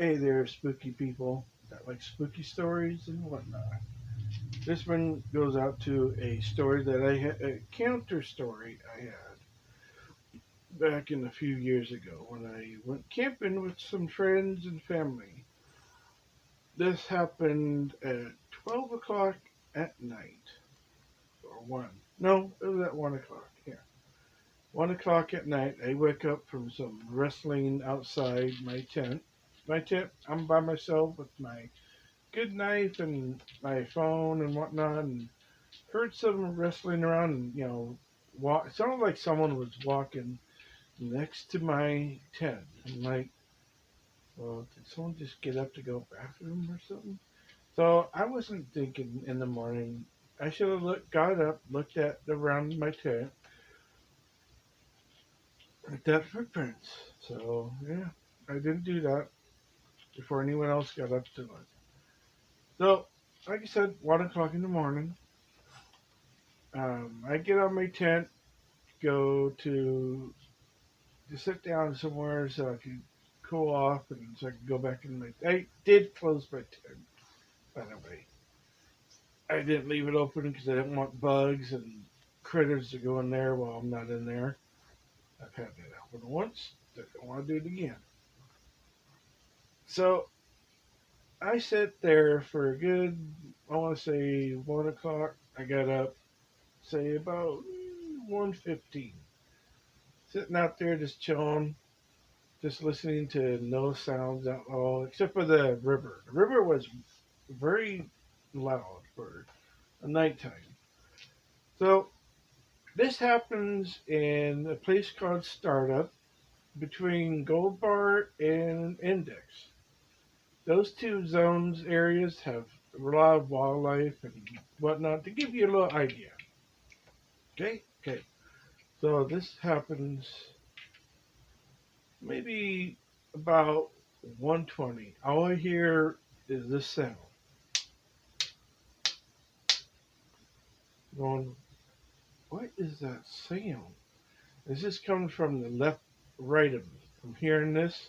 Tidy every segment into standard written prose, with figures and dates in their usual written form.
Hey there, spooky people that like spooky stories and whatnot. This one goes out to a story that I had, a counter story I had back in a few years ago when I went camping with some friends and family. This happened at 12 o'clock at night, or 1. No, it was at 1 o'clock, yeah. 1 o'clock at night, I wake up from some wrestling outside my tent. My tent, I'm by myself with my good knife and my phone and whatnot, and heard some wrestling around. And it sounded like someone was walking next to my tent. I'm like, well, did someone just get up to go bathroom or something? So I wasn't thinking in the morning. I should have got up, looked at around my tent, looked at footprints. So yeah, I didn't do that before anyone else got up to it. So, like I said, 1 o'clock in the morning. I get on my tent, go to sit down somewhere so I could cool off and so I could go back in my. I did close my tent, by the way. I didn't leave it open because I didn't want bugs and critters to go in there while I'm not in there. I've had that happen once. Don't want to do it again. So I sat there for a good, I want to say 1 o'clock. I got up, say about 1:15, sitting out there just chilling, just listening to no sounds at all, except for the river. The river was very loud for a nighttime. So this happens in a place called Startup between Gold Bar and Index. Those two zones areas have a lot of wildlife and whatnot to give you a little idea. Okay, okay. So this happens maybe about 1:20. All I hear is this sound. Going, what is that sound? This is coming from the left, right of me. I'm hearing this.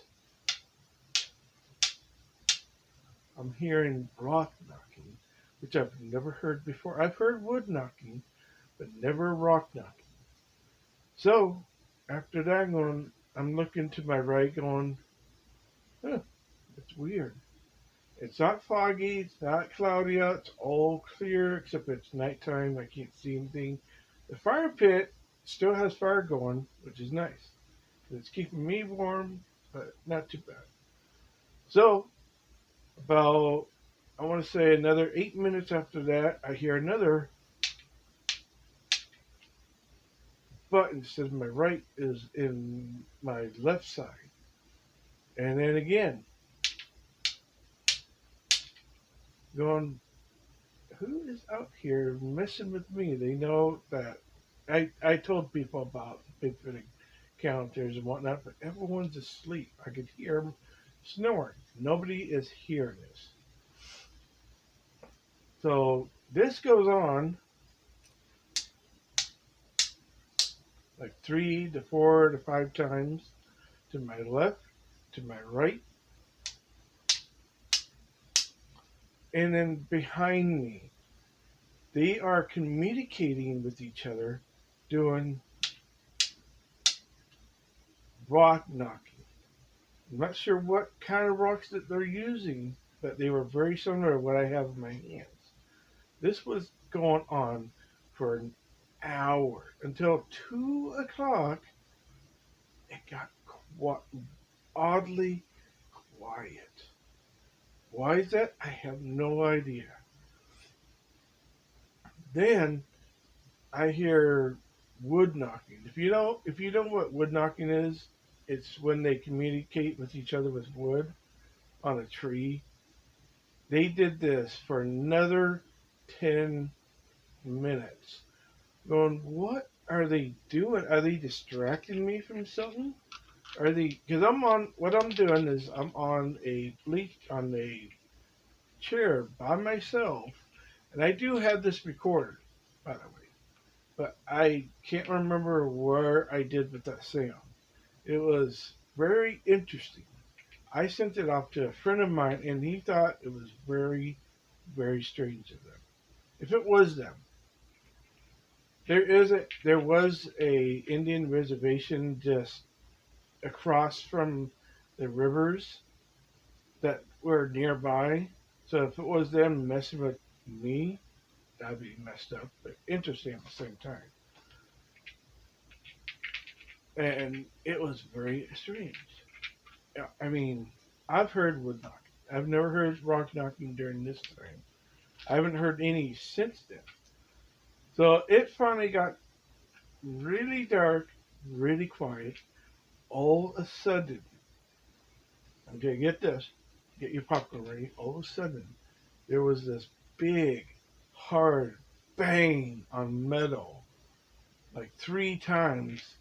I'm hearing rock knocking, which I've never heard before. I've heard wood knocking, but never rock knocking. So after that, I'm looking to my right, going, huh, it's weird. It's not foggy. It's not cloudy out. It's all clear except it's nighttime. I can't see anything. The fire pit still has fire going, which is nice. It's keeping me warm, but not too bad. So, about, I want to say another 8 minutes after that, I hear another, but instead of my right is in my left side. And then again, going, who is out here messing with me? They know that I told people about Bigfoot encounters and whatnot, but everyone's asleep. I could hear them snoring. Nobody is hearing this. So this goes on like 3 to 4 to 5 times to my left, to my right, and then behind me. They are communicating with each other, doing rock knocking. I'm not sure what kind of rocks that they're using, but they were very similar to what I have in my hands. This was going on for an hour until 2 o'clock. It got oddly quiet. Why is that? I have no idea. Then I hear wood knocking. If you know what wood knocking is, it's when they communicate with each other with wood on a tree. They did this for another 10 minutes. Going, what are they doing? Are they distracting me from something? Are they? Because What I'm doing is I'm on a chair by myself, and I do have this recorded, by the way, but I can't remember where I did with that sound. It was very interesting. I sent it off to a friend of mine, and he thought it was very, very strange of them. If it was them, there was a Indian reservation just across from the rivers that were nearby. So if it was them messing with me, that'd be messed up, but interesting at the same time. And it was very strange. Yeah, I mean, I've heard wood knocking. I've never heard rock knocking during this time. I haven't heard any since then. So it finally got really dark, really quiet. All of a sudden, okay, get this, get your popcorn ready. All of a sudden, there was this big, hard bang on metal, like 3 times.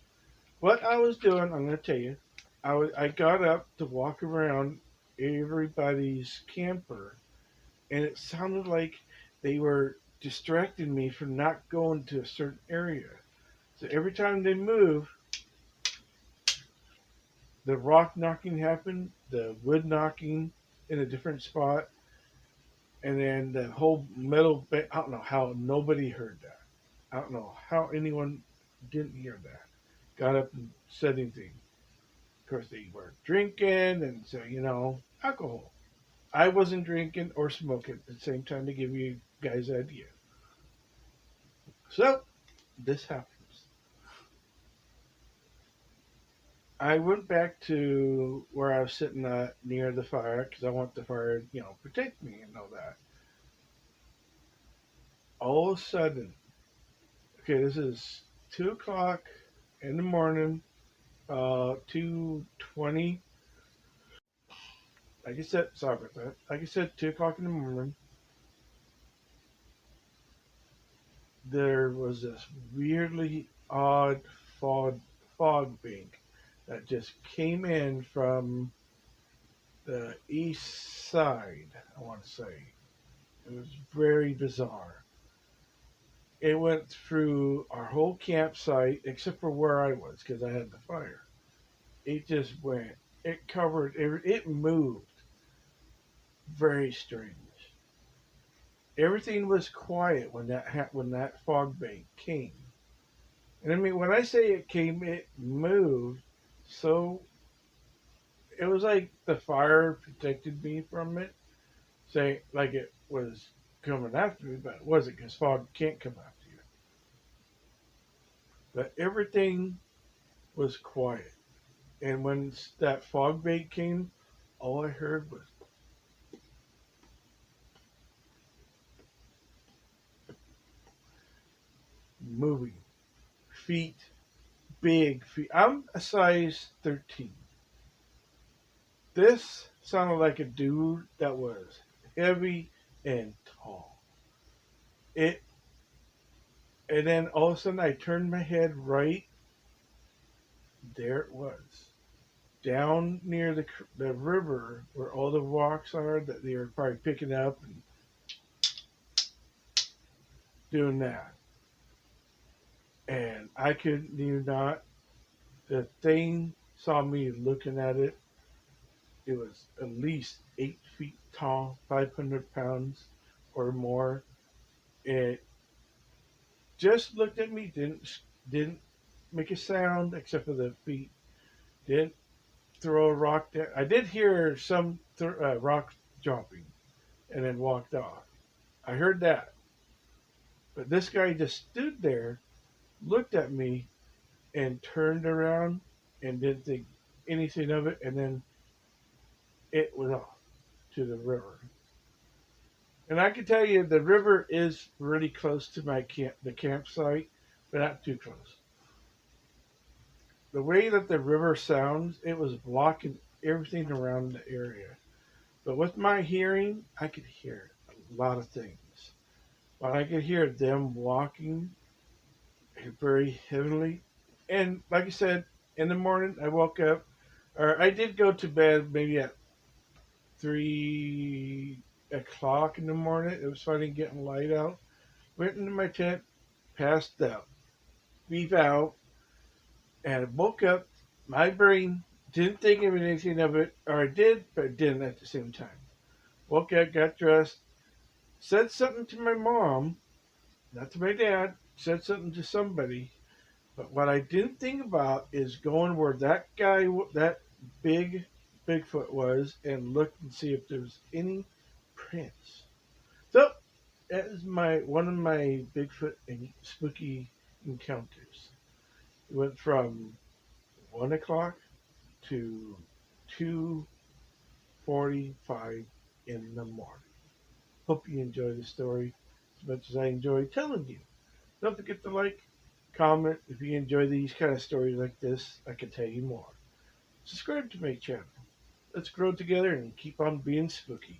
What I was doing, I'm going to tell you, I got up to walk around everybody's camper, and it sounded like they were distracting me from not going to a certain area. So every time they move, the rock knocking happened, the wood knocking in a different spot, and then the whole metal. I don't know how nobody heard that. I don't know how anyone didn't hear that. Got up and said anything. Of course, they were drinking and so alcohol. I wasn't drinking or smoking at the same time to give you guys an idea. So this happens. I went back to where I was sitting near the fire because I want the fire, protect me and all that. All of a sudden, okay, this is 2 o'clock in the morning, 2:20. Like I said, sorry about that. Like I said, 2 o'clock in the morning. There was this weirdly odd fog bank that just came in from the east side. I want to say it was very bizarre. It went through our whole campsite except for where I was because I had the fire. It just went. It covered. It moved. Very strange. Everything was quiet when that fog bank came. And I mean, when I say it came, it moved. So it was like the fire protected me from it, saying like it was coming after me, but it wasn't because fog can't come after you. But everything was quiet. And when that fog bank came, all I heard was moving feet, big feet. I'm a size 13. This sounded like a dude that was heavy and tall. It, and then all of a sudden I turned my head right. There it was, down near the river where all the rocks are that they were probably picking up and doing that. And I could not. The thing saw me looking at it. It was at least 8 feet tall, 500 pounds or more. It just looked at me, didn't make a sound except for the feet. Didn't throw a rock down. I did hear some rock dropping, and then walked off. I heard that, but this guy just stood there, looked at me, and turned around and didn't think anything of it, and then it was off to the river. And I can tell you, the river is really close to the campsite, but not too close. The way that the river sounds, it was blocking everything around the area. But with my hearing, I could hear a lot of things. But I could hear them walking very heavily. And like I said, in the morning, I woke up, or I did go to bed maybe at 3 o'clock in the morning. It was finally getting light out. Went into my tent, passed out, beef out, and I woke up. My brain Didn't think of anything of it, or I did, but I didn't at the same time. Woke up, got dressed, said something to my mom, not to my dad, said something to somebody. But what I didn't think about is going where that guy, that big Bigfoot was, and look and see if there's any prints. So that is my one of my Bigfoot and spooky encounters. It went from 1 o'clock to 2:45 in the morning. Hope you enjoy the story as much as I enjoy telling you. Don't forget to like, comment if you enjoy these kind of stories like this. I can tell you more. Subscribe to my channel. Let's grow together and keep on being spooky.